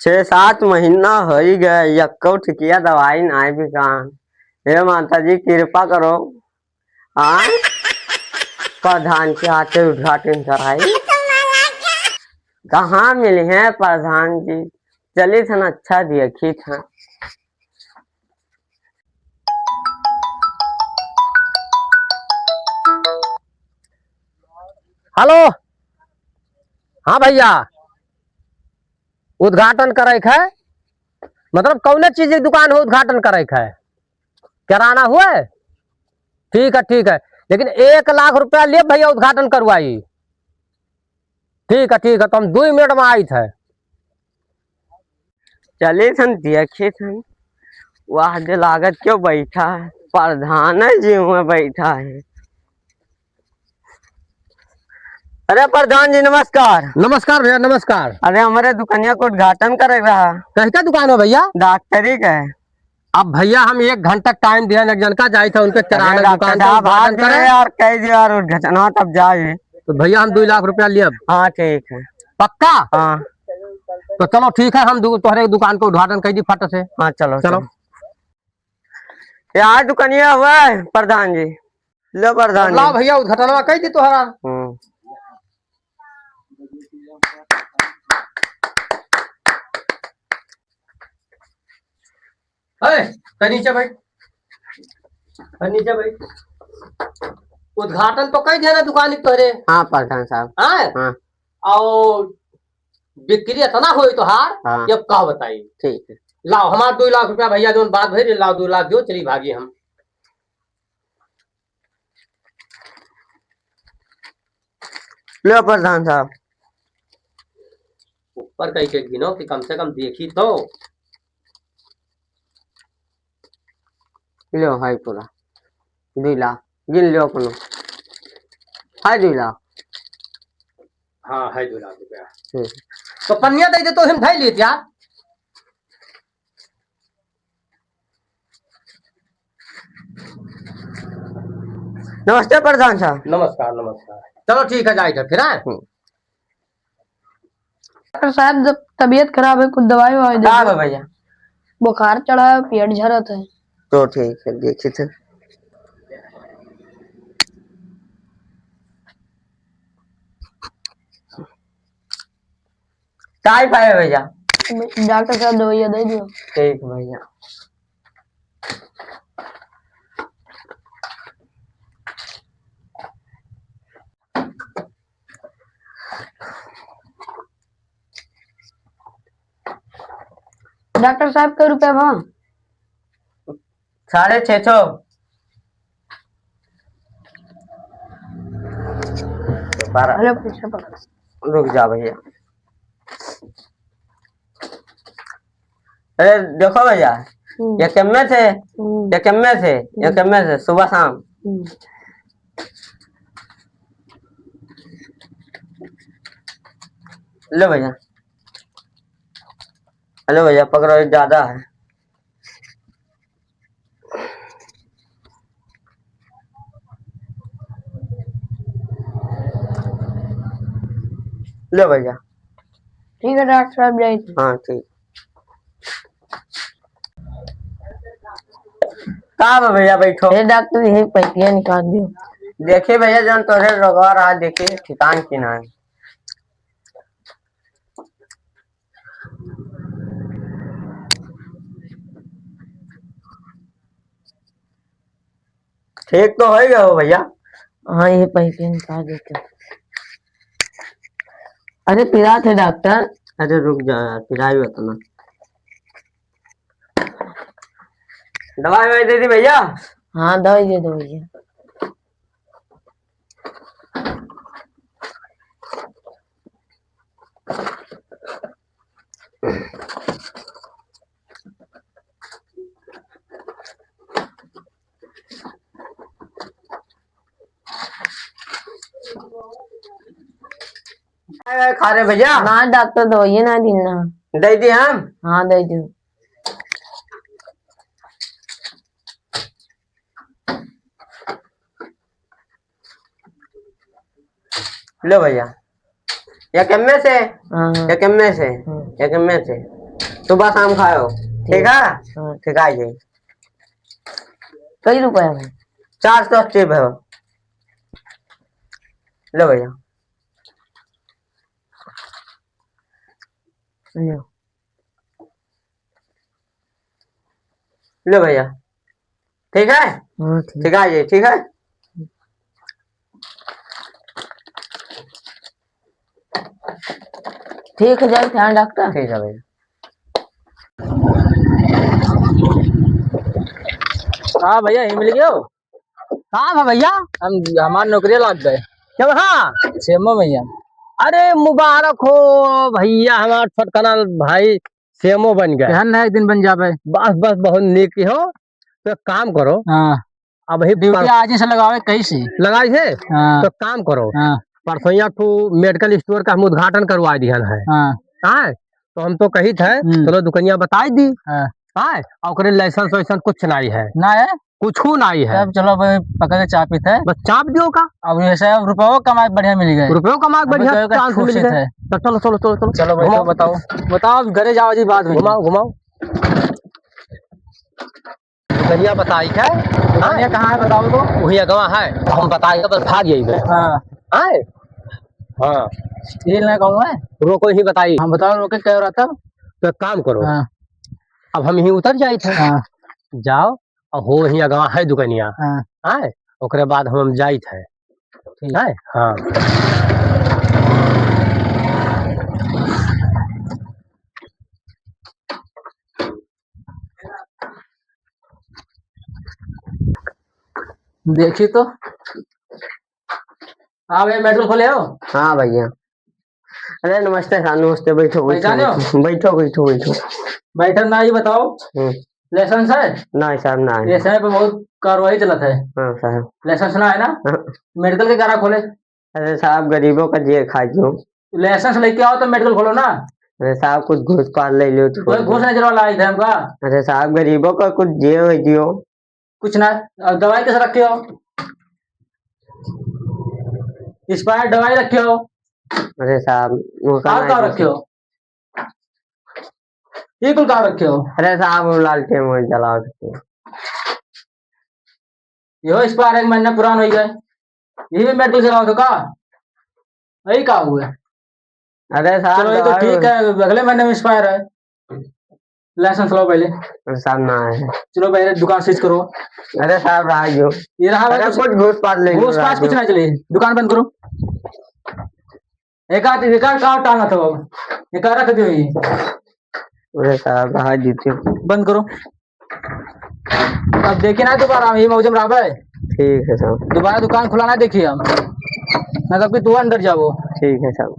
छह सात महीना हो ही गए, यक्को ठिकिया दवाई नाई भी कान। हे माता जी कृपा करो। हाँ, प्रधान के हाथे उद्घाटन कराई। कहाँ मिले हैं प्रधान जी? चली थन अच्छा देखी था। हेलो। हाँ भैया, उद्घाटन करे है। मतलब कौन चीज की दुकान हो उद्घाटन करे है? किराना हुआ है? ठीक है ठीक है, लेकिन 1 लाख रुपया ले भैया उद्घाटन करवाई। ठीक है, तो हम 2 मिनट में आई थे। चले थन देखी थन। वाह जो लागत क्यों बैठा है, प्रधान जी में बैठा है। अरे प्रधान जी नमस्कार। नमस्कार भैया नमस्कार। अरे हमारे दुकानिया को उद्घाटन करे रहा। कैसा दुकान हो भैया? डॉक्टरी का है। अब भैया हम 1 घंटा टाइम दिया, एक जन का जाए थे उनके अरे किराना डॉक्टर दुकान का साहब हाथ उद्घाटन जोड़े करे। यार, कह दिया यार उद्घाटन, हाँ तब जाए। तो भैया हम 2 लाख रुपया लिए। हाँ ठीक है। पक्का? हाँ तो चलो ठीक है, हम तुम्हारे दुकान को उद्घाटन कर दी फट से। हाँ चलो चलो। चलो। यार दुकानिया हुआ है प्रधान जी। लो प्रधान जी। लाओ भैया उद्घाटन कर दी तुम्हारा। नीचे भाई, नीचे भाई। उद्घाटन तो कई दिया ना दुकान की तोहरे। हाँ प्रधान साहब। हाँ। और बिक्री इतना हुई तो हार। हाँ ये का बताई। ठीक है। लाओ हमारे 2 लाख रुपया भैया जो बात भरी, लाओ 2 लाख दो, चली भागी हम। लो प्रधान साहब। ऊपर कहीं के गिनो कि कम से कम देखी तो। लो हाई पूरा 2 लाख गिन लो अपनो। हाय 2 लाख। हाँ है 2 लाख रुपया। तो पन्निया दे दे तो हम ढाई लेते यार। नमस्ते प्रधान साहब। नमस्कार नमस्कार। चलो ठीक है, जाए फिर। डॉक्टर साहब जब तबीयत खराब है कुछ दवाई ववाई दे दो। भैया बुखार चढ़ा है, पेट झरत है। तो ठीक है देखी थे। काय पाए भैया? डॉक्टर साहब दवाइयाँ दे दो। ठीक भैया। डॉक्टर साहब का रुपया भाव 650। हेलो पैसा पकड़। रुक जा भैया। अरे देखो भैया, ये कितने थे? ये कितने थे? ये कितने थे सुबह शाम? लो भैया। हेलो भैया पकड़ो, ये ज्यादा है। लो भैया। ठीक है डॉक्टर साहब जाइए। हाँ ठीक। कहाँ भैया बैठो। डॉक्टर यही पैसा निकाल दियो। देखिए भैया जन तोरे रोगा रहा, देखिए ठिकान की ना है। ठीक तो हो गया हो भैया। हाँ ये पैसे निकाल देते। अरे पिला थे डॉक्टर। अरे रुक जा यार, पिलाई बताना। दवाई ववाई दे दी भैया? हाँ दवाई दे दो भैया। खा रहे भैया? हाँ डॉक्टर दवाइयाँ ना देना। दे दी हम। हाँ दे दो। लो भैया एक में से हाँ एक में से एक में से सुबह शाम खाओ ठीक है हाँ। ठीक है जी कई रुपए में 480 भयो लो भैया लियो। लो भैया ठीक है हाँ ठीक ठीक है जी ठीक है ठीक है, जाओ ध्यान डॉक्टर। ठीक है भैया हाँ भैया यही मिल गया हो। कहाँ था भैया? हम हमारी नौकरी लग गए क्या हाँ? सेमो भैया। अरे मुबारक हो भैया, हमार फटकना भाई सेमो बन गए। केहन है एक दिन बन जावे। बस बस बहुत नीक हो। तो एक काम करो, हाँ अब ही ड्यूटी आज ही से लगावे कैसे। लगाई है हाँ तो काम करो, हाँ परसों तू मेडिकल स्टोर का हम उद्घाटन करवा दिहन है। हाँ हाँ तो हम तो कही थे चलो दुकनिया बताई दी। हाँ हाँ और ओकरे लाइसेंस वाइसेंस कुछ नहीं है, ना है कुछ नहीं है, तब चलो भाई पकड़ के चाय पीते हैं। बस चाप दियो का अब ऐसे रुपये कमाई बढ़िया मिल गए। रुपयों का मार्ग बढ़िया रुपयों का चांस छूट मिल से गए। है। तो चलो चलो चलो चलो चलो भाई तो बताओ बताओ अब घरे जाओ जी बात में। घुमाओ घुमाओ दुकनिया बताई है। दुकानिया कहाँ है बताओ तो। वही अगवा है तो हम बताए तो बस भाग जाइए। हाँ हाँ हाँ ये ना कहूँ है। रोको ही बताई। हम बताओ रोके क्या हो रहा था। तो एक काम करो, हाँ अब हम यहीं उतर जाए थे। हाँ जाओ और हो ही अगवा है दुकनिया। हाँ हाँ ओकरे बाद हम जाए थे। ठीक है हाँ देखी तो। हाँ भैया मेट्रो खोले हो। हाँ भैया अरे नमस्ते साहब नमस्ते बैठो बैठो पहचाने हो? बैठो बैठो बैठो बैठक ना ही बताओ हम्म, लाइसेंस है। नहीं साहब ना है ये समय पे बहुत कार्रवाई चलत है। हाँ साहब लाइसेंस ना है ना। हाँ। मेडिकल के करा खोले। अरे साहब गरीबों का जे खा जो लाइसेंस लेके आओ तो मेडिकल खोलो ना। अरे साहब कुछ घूस पास ले लो कोई घूस नहीं चलवा लाई थे हमका। अरे साहब गरीबों का कुछ जे हो दियो कुछ ना। और दवाई कैसे रखे हो। एक्सपायर दवाई रखे हो। अरे साहब वो का और नहीं कहाँ दियो। रखे हो। ये कुल कहाँ रखे हो। अरे साहब वो लालटेन में जला के यो एक्सपायर 1 महीना पुरान हो गए। यही भी मेडिकल चलाओ तो का यही कहा हुआ है। अरे साहब चलो ये तो दवाई- ठीक है अगले महीने में एक्सपायर है। लाइसेंस लो पहले। अरे साहब ना है चलो पहले दुकान स्विच करो। अरे साहब रहा जो ये रहा भाई अरे कुछ कुछ घूस पास ले लो घूस पास कुछ राजू। ना चले। दुकान बंद करो। एक आध कहाँ टांगा था अब एक रख दियो ये अरे साहब रहा जीते बंद करो। अब देखिए ना दोबारा हम ये मौजम रहा है। ठीक है साहब दोबारा दुकान खुलाना देखिए हम ना तब कि तू अंदर जाओ। ठीक है साहब